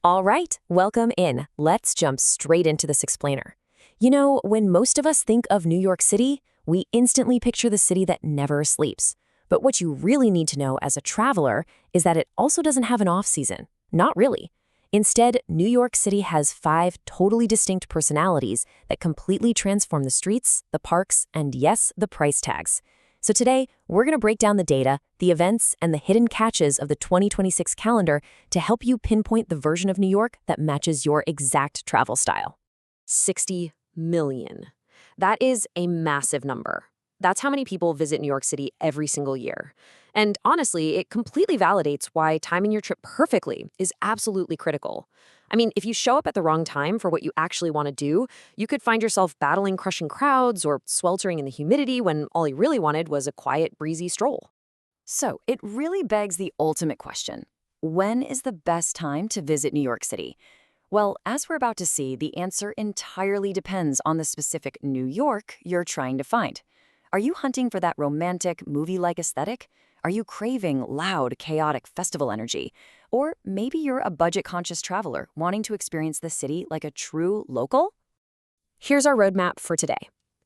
All right, welcome in. Let's jump straight into this explainer. When most of us think of New York City, we instantly picture the city that never sleeps. But what you really need to know as a traveler is that it also doesn't have an off-season. Not really. Instead, New York City has 5 totally distinct personalities that completely transform the streets, the parks, and yes, the price tags. So today, we're going to break down the data, the events, and the hidden catches of the 2026 calendar to help you pinpoint the version of New York that matches your exact travel style. 60 million. That is a massive number. That's how many people visit New York City every single year. And honestly, it completely validates why timing your trip perfectly is absolutely critical. I mean, if you show up at the wrong time for what you actually want to do, you could find yourself battling crushing crowds or sweltering in the humidity when all you really wanted was a quiet, breezy stroll. So it really begs the ultimate question. When is the best time to visit New York City? Well, as we're about to see, the answer entirely depends on the specific New York you're trying to find. Are you hunting for that romantic, movie-like aesthetic? Are you craving loud, chaotic festival energy? Or maybe you're a budget-conscious traveler wanting to experience the city like a true local? Here's our roadmap for today.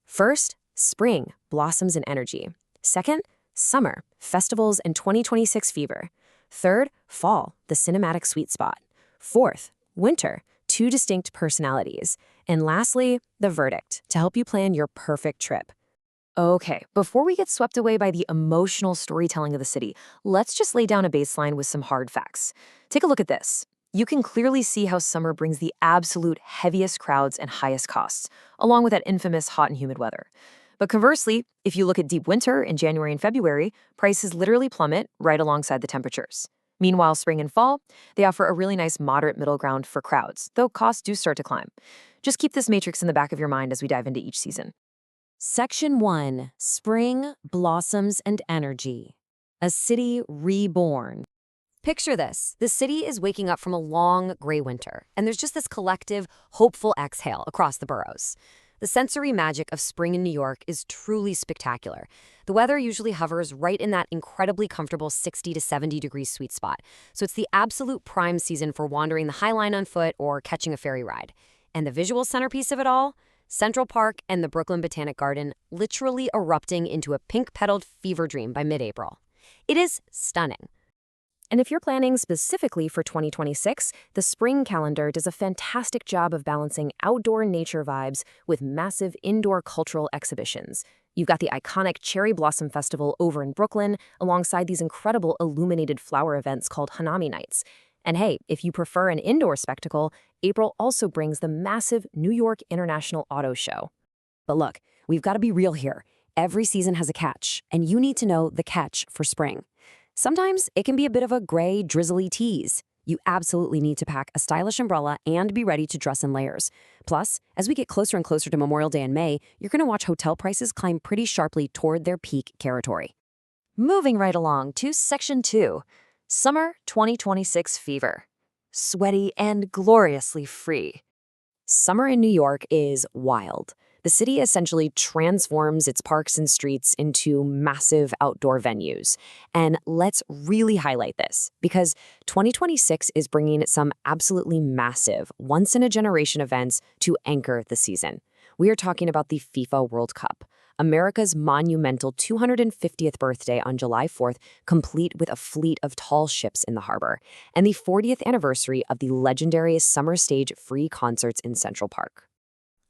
First, spring, blossoms and energy. Second, summer, festivals and 2026 fever. Third, fall, the cinematic sweet spot. Fourth, winter, 2 distinct personalities. And lastly, the verdict, to help you plan your perfect trip. Okay, before we get swept away by the emotional storytelling of the city, let's just lay down a baseline with some hard facts. Take a look at this. You can clearly see how summer brings the absolute heaviest crowds and highest costs, along with that infamous hot and humid weather. But conversely, if you look at deep winter in January and February, prices literally plummet right alongside the temperatures. Meanwhile, spring and fall, they offer a really nice moderate middle ground for crowds, though costs do start to climb. Just keep this matrix in the back of your mind as we dive into each season. Section 1. Spring, Blossoms, and Energy. A city reborn. Picture this. The city is waking up from a long, gray winter, and there's just this collective, hopeful exhale across the boroughs. The sensory magic of spring in New York is truly spectacular. The weather usually hovers right in that incredibly comfortable 60 to 70 degrees sweet spot, so it's the absolute prime season for wandering the High Line on foot or catching a ferry ride. And the visual centerpiece of it all? Central Park and the Brooklyn Botanic Garden literally erupting into a pink-petaled fever dream by mid-April. It is stunning. And if you're planning specifically for 2026, the spring calendar does a fantastic job of balancing outdoor nature vibes with massive indoor cultural exhibitions. You've got the iconic Cherry Blossom Festival over in Brooklyn, alongside these incredible illuminated flower events called Hanami Nights. And hey, if you prefer an indoor spectacle, April also brings the massive New York International Auto Show. But look, we've got to be real here. Every season has a catch, and you need to know the catch for spring. Sometimes it can be a bit of a gray, drizzly tease. You absolutely need to pack a stylish umbrella and be ready to dress in layers. Plus, as we get closer and closer to Memorial Day in May, you're going to watch hotel prices climb pretty sharply toward their peak territory. Moving right along to Section 2. Summer 2026 fever. Sweaty and gloriously free. Summer in New York is wild. The city essentially transforms its parks and streets into massive outdoor venues. And let's really highlight this, because 2026 is bringing some absolutely massive, once-in-a-generation events to anchor the season. We are talking about the FIFA World Cup, America's monumental 250th birthday on July 4th, complete with a fleet of tall ships in the harbor, and the 40th anniversary of the legendary Summer Stage free concerts in Central Park.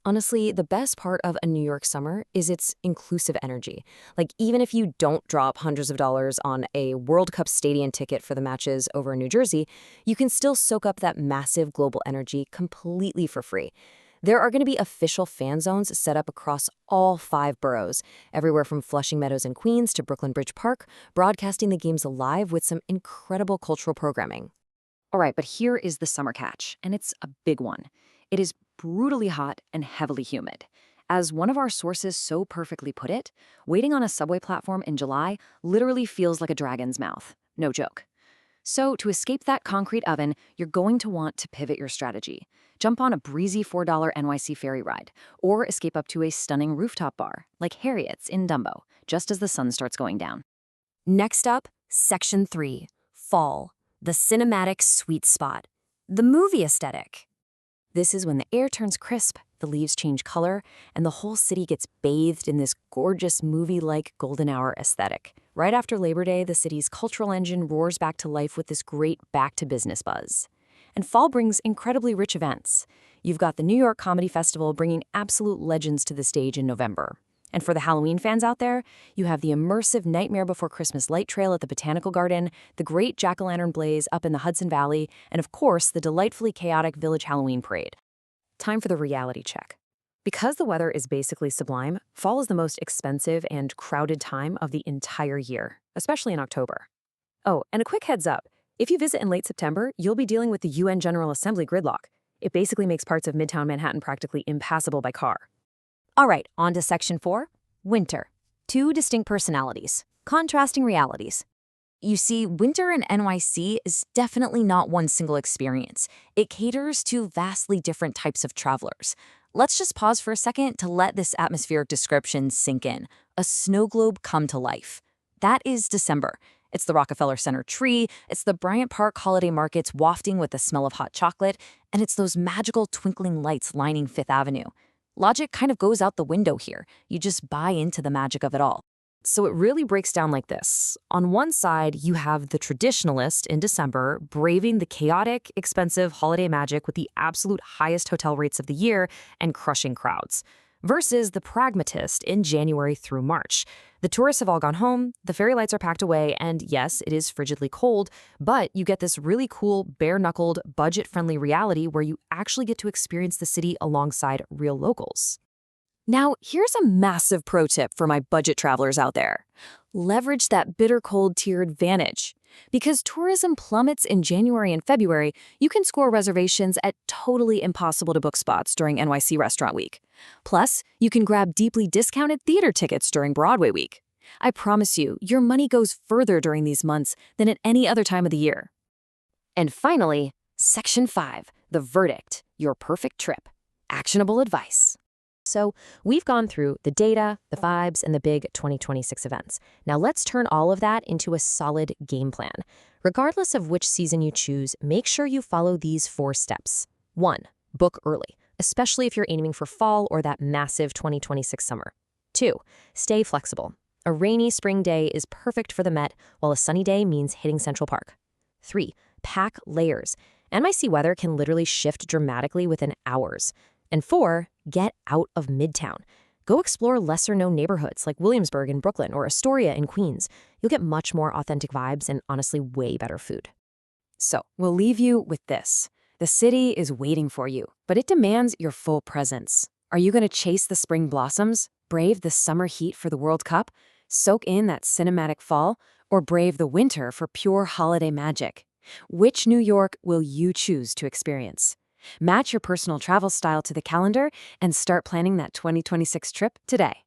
Honestly, the best part of a New York summer is its inclusive energy. Like, even if you don't drop hundreds of dollars on a World Cup stadium ticket for the matches over in New Jersey, you can still soak up that massive global energy completely for free. There are going to be official fan zones set up across all 5 boroughs, everywhere from Flushing Meadows and Queens to Brooklyn Bridge Park, broadcasting the games live with some incredible cultural programming. All right, but here is the summer catch, and it's a big one. It is brutally hot and heavily humid. As one of our sources so perfectly put it, waiting on a subway platform in July literally feels like a dragon's mouth. No joke. So to escape that concrete oven, you're going to want to pivot your strategy. Jump on a breezy $4 NYC ferry ride, or escape up to a stunning rooftop bar, like Harriet's in Dumbo, just as the sun starts going down. Next up, Section 3, Fall, the cinematic sweet spot. The movie aesthetic. This is when the air turns crisp, the leaves change color, and the whole city gets bathed in this gorgeous movie-like golden hour aesthetic. Right after Labor Day, the city's cultural engine roars back to life with this great back-to-business buzz. And fall brings incredibly rich events. You've got the New York Comedy Festival bringing absolute legends to the stage in November. And for the Halloween fans out there, you have the immersive Nightmare Before Christmas light trail at the Botanical Garden, the great jack-o'-lantern blaze up in the Hudson Valley, and of course, the delightfully chaotic Village Halloween Parade. Time for the reality check. Because the weather is basically sublime, fall is the most expensive and crowded time of the entire year, especially in October. Oh, and a quick heads up. If you visit in late September, you'll be dealing with the UN General Assembly gridlock. It basically makes parts of Midtown Manhattan practically impassable by car. All right, on to Section 4, winter. Two distinct personalities, contrasting realities. You see, winter in NYC is definitely not one single experience. It caters to vastly different types of travelers. Let's just pause for a second to let this atmospheric description sink in. A snow globe come to life. That is December. It's the Rockefeller Center tree, it's the Bryant Park holiday markets wafting with the smell of hot chocolate, and it's those magical twinkling lights lining Fifth Avenue. Logic kind of goes out the window here. You just buy into the magic of it all. So it really breaks down like this. On one side, you have the traditionalist in December braving the chaotic, expensive holiday magic with the absolute highest hotel rates of the year and crushing crowds, versus the pragmatist in January through March. The tourists have all gone home, the fairy lights are packed away, and yes, it is frigidly cold, but you get this really cool, bare-knuckled, budget-friendly reality where you actually get to experience the city alongside real locals. Now, here's a massive pro tip for my budget travelers out there. Leverage that bitter cold tier advantage. Because tourism plummets in January and February, you can score reservations at totally impossible to book spots during NYC Restaurant Week. Plus, you can grab deeply discounted theater tickets during Broadway Week. I promise you, your money goes further during these months than at any other time of the year. And finally, Section 5, the verdict, your perfect trip. Actionable advice. So we've gone through the data, the vibes, and the big 2026 events. Now let's turn all of that into a solid game plan. Regardless of which season you choose, make sure you follow these 4 steps. 1. Book early, especially if you're aiming for fall or that massive 2026 summer. 2. Stay flexible. A rainy spring day is perfect for the Met, while a sunny day means hitting Central Park. 3. Pack layers. NYC weather can literally shift dramatically within hours. And 4, get out of Midtown. Go explore lesser-known neighborhoods like Williamsburg in Brooklyn or Astoria in Queens. You'll get much more authentic vibes and honestly way better food. So, we'll leave you with this. The city is waiting for you, but it demands your full presence. Are you going to chase the spring blossoms, brave the summer heat for the World Cup, soak in that cinematic fall, or brave the winter for pure holiday magic? Which New York will you choose to experience? Match your personal travel style to the calendar and start planning that 2026 trip today.